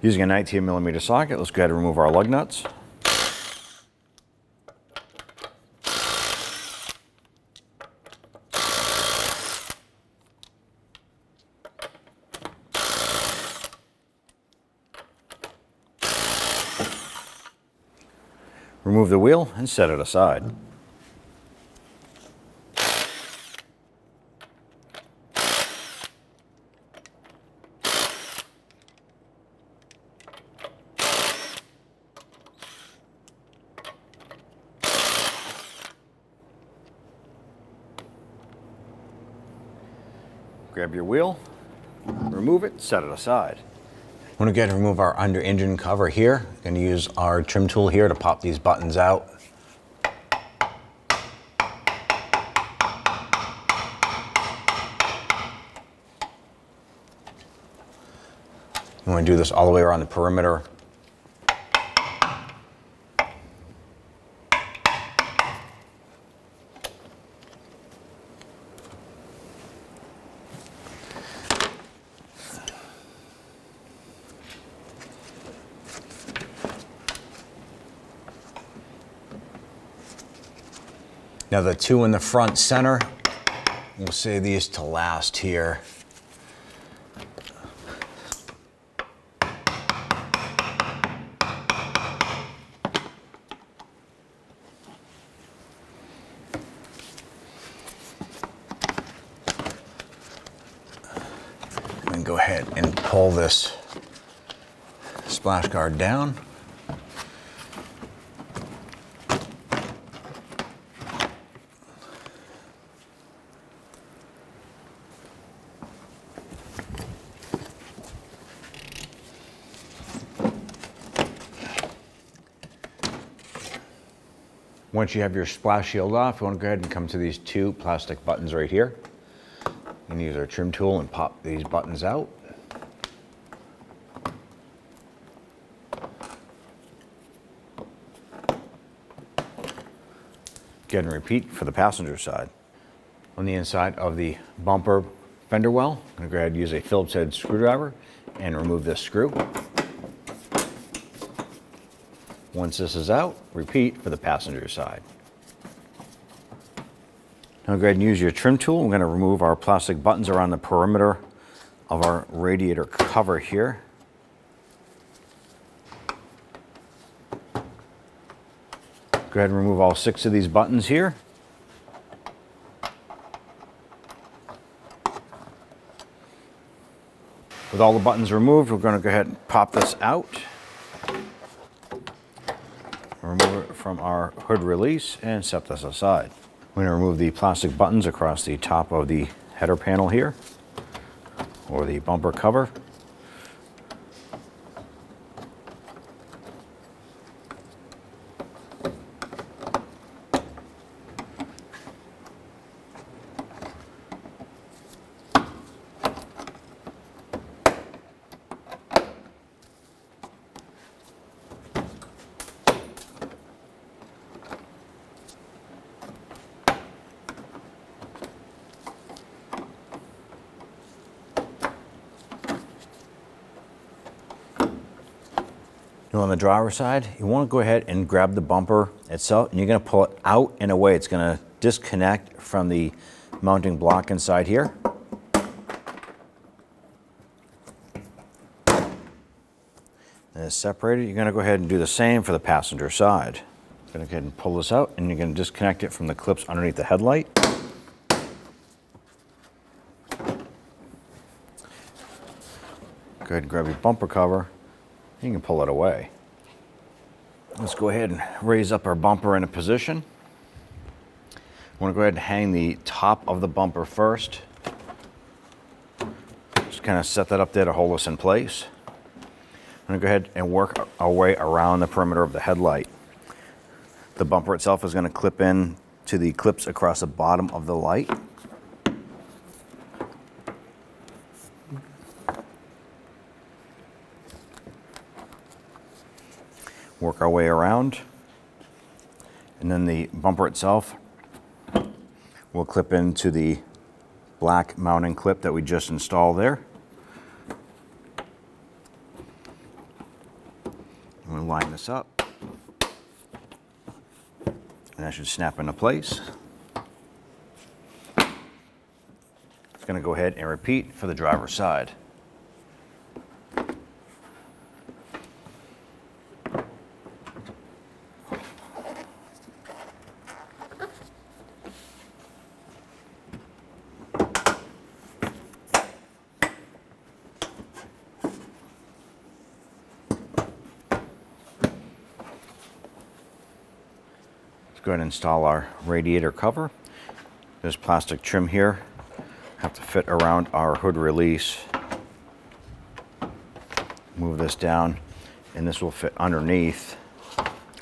Using a 19mm socket, let's go ahead and remove our lug nuts. Remove the wheel and set it aside. Grab your wheel, remove it, set it aside. We're going to remove our under engine cover here. Going to use our trim tool here to pop these buttons out. I'm going to do this all the way around the perimeter. Now the two in the front center, we'll save these to last here. And go ahead and pull this splash guard down. Once you have your splash shield off, you want to go ahead and come to these two plastic buttons right here. You can use our trim tool and pop these buttons out. Go ahead and repeat for the passenger side. On the inside of the bumper fender well, I'm going to go ahead and use a Phillips head screwdriver and remove this screw. Once this is out, repeat for the passenger side. Now go ahead and use your trim tool. We're going to remove our plastic buttons around the perimeter of our radiator cover here. Go ahead and remove all 6 of these buttons here. With all the buttons removed, we're going to go ahead and pop this out. Remove it from our hood release and set this aside. We're going to remove the plastic buttons across the top of the header panel here, or the bumper cover. On the driver's side, you want to go ahead and grab the bumper itself, and you're going to pull it out in a way it's going to disconnect from the mounting block inside here. And it's separated. You're going to go ahead and do the same for the passenger side. You're going to go ahead and pull this out, and you're going to disconnect it from the clips underneath the headlight. Go ahead and grab your bumper cover. You can pull it away. Let's go ahead and raise up our bumper in a position. I want to go ahead and hang the top of the bumper first. Just kind of set that up there to hold us in place. I'm going to go ahead and work our way around the perimeter of the headlight. The bumper itself is going to clip in to the clips across the bottom of the light. Work our way around, and then the bumper itself will clip into the black mounting clip that we just installed there. this up. And that should snap into place. It's going to go ahead and repeat for the driver's side. Go ahead and install our radiator cover. There's plastic trim here. Have to fit around our hood release. Move this down, and this will fit underneath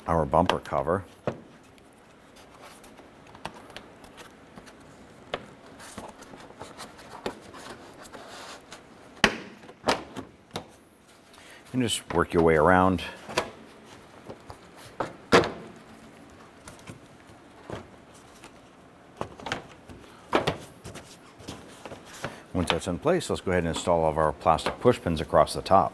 our bumper cover. And just work your way around. Once that's in place, let's go ahead and install all of our plastic push pins across the top.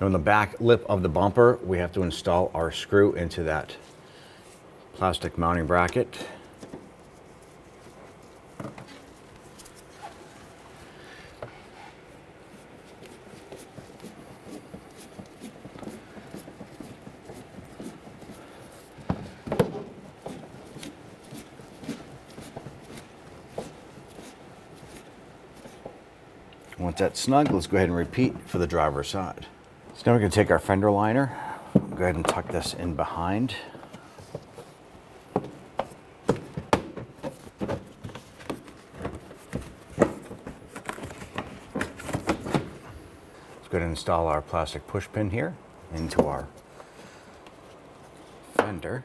On the back lip of the bumper, we have to install our screw into that plastic mounting bracket. Once that's snug, let's go ahead and repeat for the driver's side. So now we're going to take our fender liner, go ahead and tuck this in behind. Let's go ahead and install our plastic push pin here into our fender.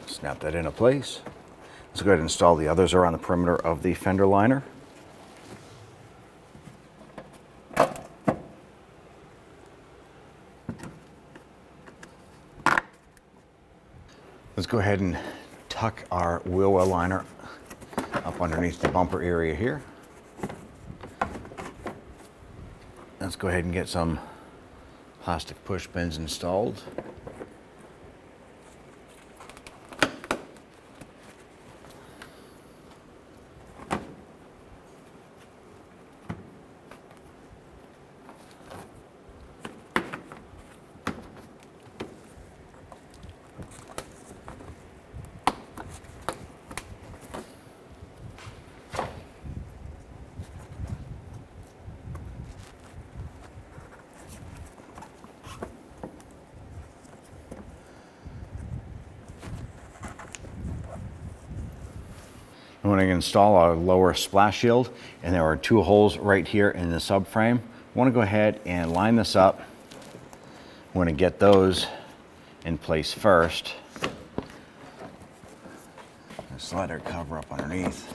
Snap that into place. Let's go ahead and install the others around the perimeter of the fender liner. Let's go ahead and tuck our wheel well liner up underneath the bumper area here. Let's go ahead and get some plastic push pins installed. I'm going to install our lower splash shield, and there are two holes right here in the subframe. I want to go ahead and line this up. I want to get those in place first. Slide our cover up underneath.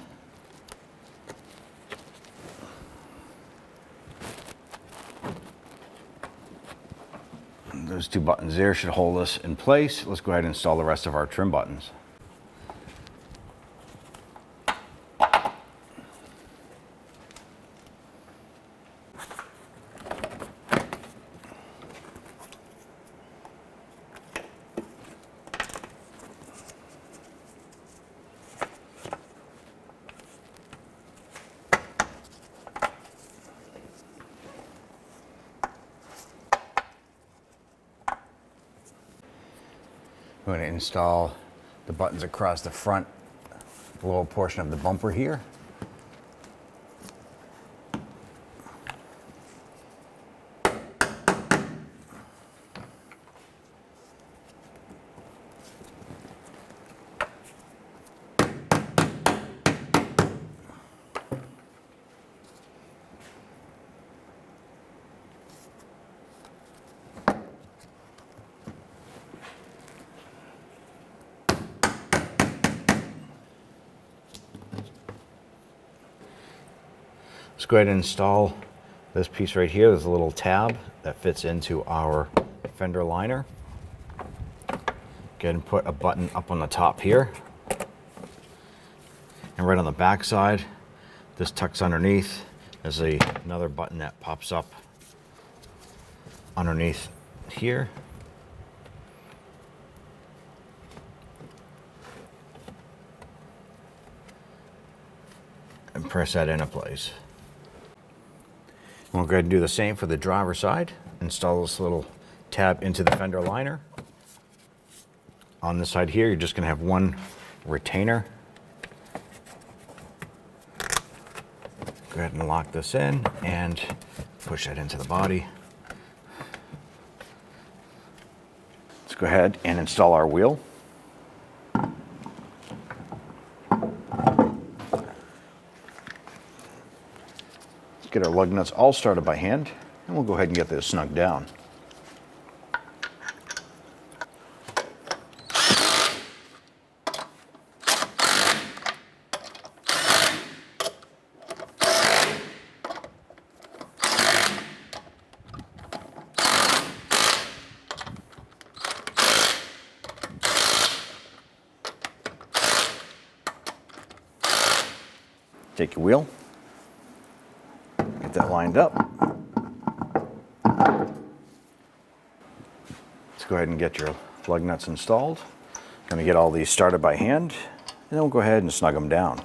Those two buttons there should hold us in place. Let's go ahead and install the rest of our trim buttons. I'm going to install the buttons across the front lower portion of the bumper here. Let's go ahead and install this piece right here. There's a little tab that fits into our fender liner. Go ahead and put a button up on the top here. And right on the back side, this tucks underneath. There's another button that pops up underneath here. And press that into place. We'll go ahead and do the same for the driver's side. Install this little tab into the fender liner. On this side here, you're just going to have one retainer. Go ahead and lock this in and push that into the body. Let's go ahead and install our wheel. Get our lug nuts all started by hand, and we'll go ahead and get this snugged down. Take your wheel. Get that lined up. Let's go ahead and get your lug nuts installed. Going to get all these started by hand, and then we'll go ahead and snug them down.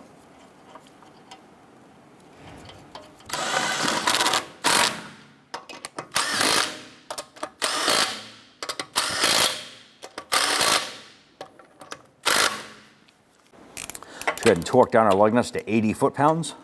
Let's go ahead and torque down our lug nuts to 80 foot-pounds.